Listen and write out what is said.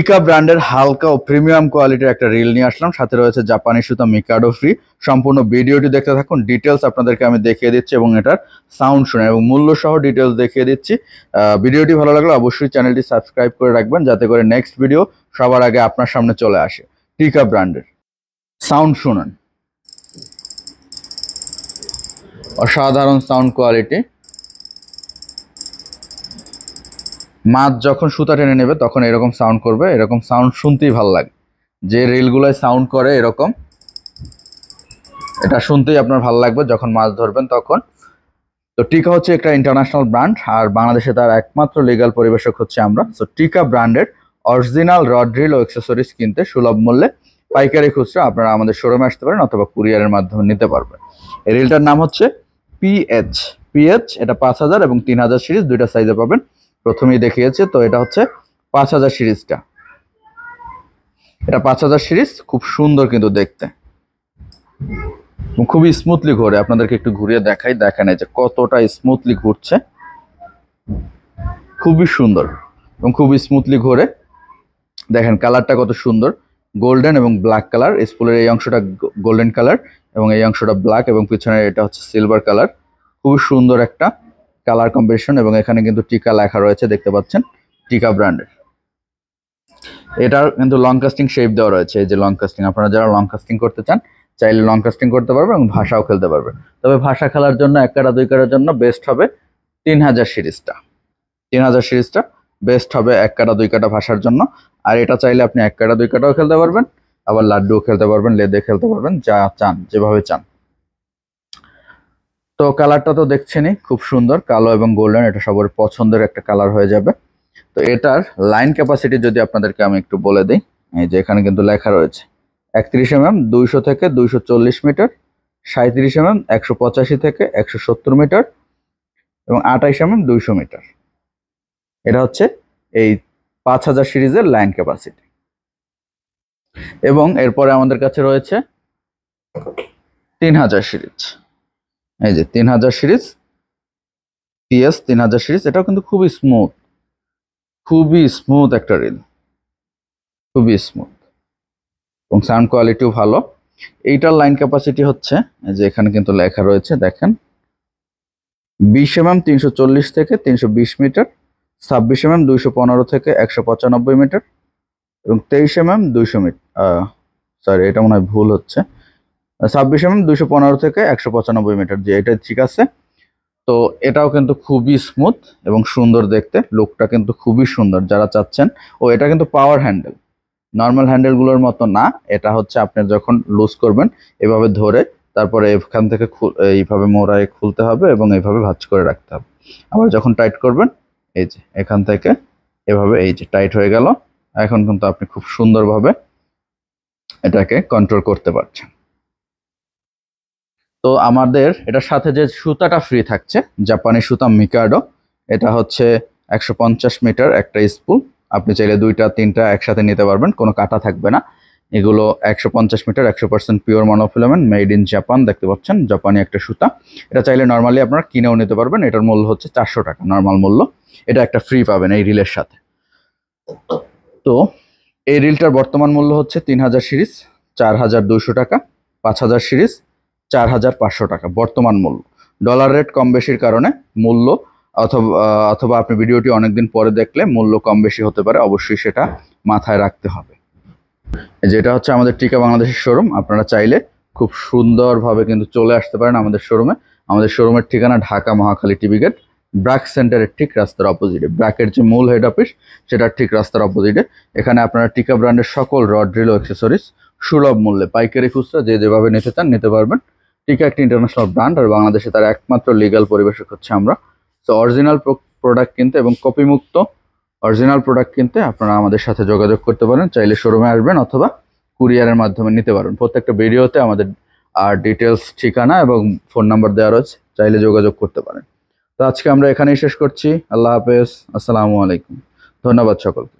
টিকা ব্র্যান্ডের হালকা ও প্রিমিয়াম কোয়ালিটির একটা রিল নিয়ে আসলাম, সাথে রয়েছে জাপানি সুতা মিকাডো ফ্রি। সম্পূর্ণ ভিডিওটি দেখতে থাকুন, ডিটেলস আপনাদেরকে আমি দেখিয়ে দিচ্ছি এবং এটার সাউন্ড শুনে এবং মূল্য সহ ডিটেলস দেখিয়ে দিচ্ছি। ভিডিওটি ভালো লাগলে অবশ্যই চ্যানেলটি সাবস্ক্রাইব করে রাখবেন, যাতে করে নেক্সট ভিডিও সবার আগে আপনার সামনে চলে আসে। টিকা ব্র্যান্ডের সাউন্ড শুনুন, অসাধারণ সাউন্ড কোয়ালিটি। মাছ যখন সুতা টেনে নেবে তখন এরকম সাউন্ড করবে, এরকম সাউন্ড শুনতেই ভালো লাগে। যে রিলগুলোয় সাউন্ড করে এরকম, এটা শুনতেই আপনার ভালো লাগবে যখন মাছ ধরবেন তখন। তো টিকা হচ্ছে একটা ইন্টারন্যাশনাল ব্র্যান্ড, আর বাংলাদেশে তার একমাত্র লিগ্যাল পরিবেশক হচ্ছে আমরা। সো টিকা ব্র্যান্ডের অরিজিনাল রড রিল ও অ্যাক্সেসরিজ কিনতে সুলভ মূল্যে পাইকারি খুচরা আপনারা আমাদের শোরুমে আসতে পারেন অথবা কুরিয়ারের মাধ্যমে নিতে পারবেন। এই রিলটার নাম হচ্ছে পিএইচ। এটা 5000 এবং 3000 সিরিজ দুইটা সাইজে পাবেন। প্রথমেই দেখিয়েছে, তো এটা হচ্ছে 5000 সিরিজটা। এটা 5000 সিরিজ, খুব সুন্দর কিন্তু দেখতে, খুবই স্মুথলি ঘোরে। আপনাদেরকে একটু ঘুরিয়ে দেখাই, দেখেন এই যে কতটা স্মুথলি ঘুরছে, খুবই সুন্দর এবং খুবই স্মুথলি ঘোরে। দেখেন কালারটা কত সুন্দর, গোল্ডেন এবং ব্ল্যাক কালার। স্পুলের এই অংশটা গোল্ডেন কালার এবং এই অংশটা ব্ল্যাক, এবং পিছনের এটা হচ্ছে সিলভার কালার। খুবই সুন্দর একটা কালার কম্বিনেশন, এবং এখানে কিন্তু টিকা লেখা রয়েছে, দেখতে পাচ্ছেন টিকা ব্র্যান্ডের। এটার কিন্তু লং কাস্টিং শেপ দেওয়া রয়েছে, এই যে লং কাস্টিং। আপনারা যারা লং কাস্টিং করতে চান চাইলে লং কাস্টিং করতে পারবেন এবং ভাষাও খেলতে পারবেন। তবে ভাষা খেলার জন্য 1 কাটা 2 কাটার জন্য বেস্ট হবে 3000 সিরিজটা। 3000 সিরিজটা বেস্ট হবে 1 কাটা 2 কাটা ভাষার জন্য। আর এটা চাইলে আপনি 1 কাটা 2 কাটাও খেলতে পারবেন, আবার লাড্ডুও খেলতে পারবেন, লেদে খেলতে পারবেন, যা চান যেভাবে চান। তো কালারটা তো দেখছেনই, খুব সুন্দর, কালো এবং গোল্ডেন, এটা সবার পছন্দের একটা কালার হয়ে যাবে। তো এটার লাইন ক্যাপাসিটি যদি আপনাদেরকে আমি একটু বলে দিই, এই যে এখানে কিন্তু লেখা রয়েছে 31 mm 200 থেকে 240 মিটার, 37 mm 185 থেকে 170 মিটার এবং 28 mm 200 মিটার। এটা হচ্ছে এই 5000 সিরিজের লাইন ক্যাপাসিটি। এবং এরপরে আমাদের কাছে রয়েছে 3000 সিরিজ। এই যে 3000 সিরিজ, পিএস 3000 সিরিজ। এটাও কিন্তু খুবই স্মুথ একটা রিল, খুবই স্মুথ এবং সাউন্ড কোয়ালিটিও ভালো। এইটার লাইন ক্যাপাসিটি হচ্ছে, যে এখানে কিন্তু লেখা রয়েছে দেখেন, 20 mm 340 থেকে 320 মিটার, 26 mm 215 থেকে 195 মিটার এবং 23 mm 200 মিটার। সরি, এটা মনে হয় ভুল হচ্ছে, 26 mm 215 থেকে 195 মিটার। যে এটা ঠিক আছে। তো এটাও কিন্তু খুবই স্মুথ এবং সুন্দর দেখতে, লুকটা কিন্তু খুবই সুন্দর যারা চাচ্ছেন। ও এটা কিন্তু পাওয়ার হ্যান্ডেল, নর্মাল হ্যান্ডেলগুলোর মতো না। এটা হচ্ছে আপনি যখন লুজ করবেন এভাবে ধরে, তারপরে এখান থেকে এইভাবে মোড়ায় খুলতে হবে এবং এইভাবে ভাঁজ করে রাখতে হবে। আবার যখন টাইট করবেন, এই যে এখান থেকে এভাবে, এই যে টাইট হয়ে গেল। এখন কিন্তু আপনি খুব সুন্দরভাবে এটাকে কন্ট্রোল করতে পারছেন। তো আমাদের এটার সাথে যে সুতাটা ফ্রি থাকছে, জাপানি সুতা মিকাডো, এটা হচ্ছে 150 মিটার একটা স্পুল। আপনি চাইলে 2টা 3টা একসাথে নিতে পারবেন, কোনো কাটা থাকবে না। এগুলো 150 meter, 100% pure monofilament, made in Japan. দেখতে পাচ্ছেন জাপানি একটা সুতা। এটা চাইলে নর্মালি আপনারা কিনেও নিতে পারবেন। এটার মূল্য হচ্ছে 400 টাকা নর্মাল মূল্য। এটা একটা ফ্রি পাবেন এই রিলের সাথে। তো এই রিলটার বর্তমান মূল্য হচ্ছে 3000 সিরিজ 4200 টাকা, 5000 সিরিজ 4500 টাকা বর্তমান মূল্য। ডলার রেট কম বেশির কারণে মূল্য, অথবা আপনি ভিডিওটি অনেকদিন পরে দেখলে মূল্য কম বেশি হতে পারে, অবশ্যই সেটা মাথায় রাখতে হবে। যেটা হচ্ছে আমাদের টিকা বাংলাদেশের শোরুম। আপনারা চাইলে খুব সুন্দরভাবে কিন্তু চলে আসতে পারেন আমাদের শোরুমে। আমাদের শোরুমের ঠিকানা ঢাকা মহাখালী টিভি গেট, ব্র্যাক সেন্টারের ঠিক রাস্তার অপোজিটে। ব্র্যাকের যে মূল হেড অফিস সেটার ঠিক রাস্তার অপোজিটে। এখানে আপনারা টিকা ব্র্যান্ডের সকল রড রিল ও অ্যাক্সেসরিজ সুলভ মূল্যে পাইকারি খুচরা যে যেভাবে নিতে চান নিতে পারবেন। টিকা একটি ইন্টারন্যাশনাল ব্র্যান্ড, আর বাংলাদেশে তার একমাত্র লিগ্যাল পরিবেশক হচ্ছে আমরা। তো অরিজিনাল প্রোডাক্ট কিনতে এবং কপিমুক্ত অরিজিনাল প্রোডাক্ট কিনতে আপনারা আমাদের সাথে যোগাযোগ করতে পারেন। চাইলে শোরুমে আসবেন অথবা কুরিয়ারের মাধ্যমে নিতে পারেন। প্রত্যেকটা ভিডিওতে আমাদের ডিটেলস, ঠিকানা এবং ফোন নাম্বার দেওয়া রয়েছে, চাইলে যোগাযোগ করতে পারেন। তো আজকে আমরা এখানেই শেষ করছি। আল্লাহ হাফেজ, আসসালামু আলাইকুম, ধন্যবাদ সকলকে।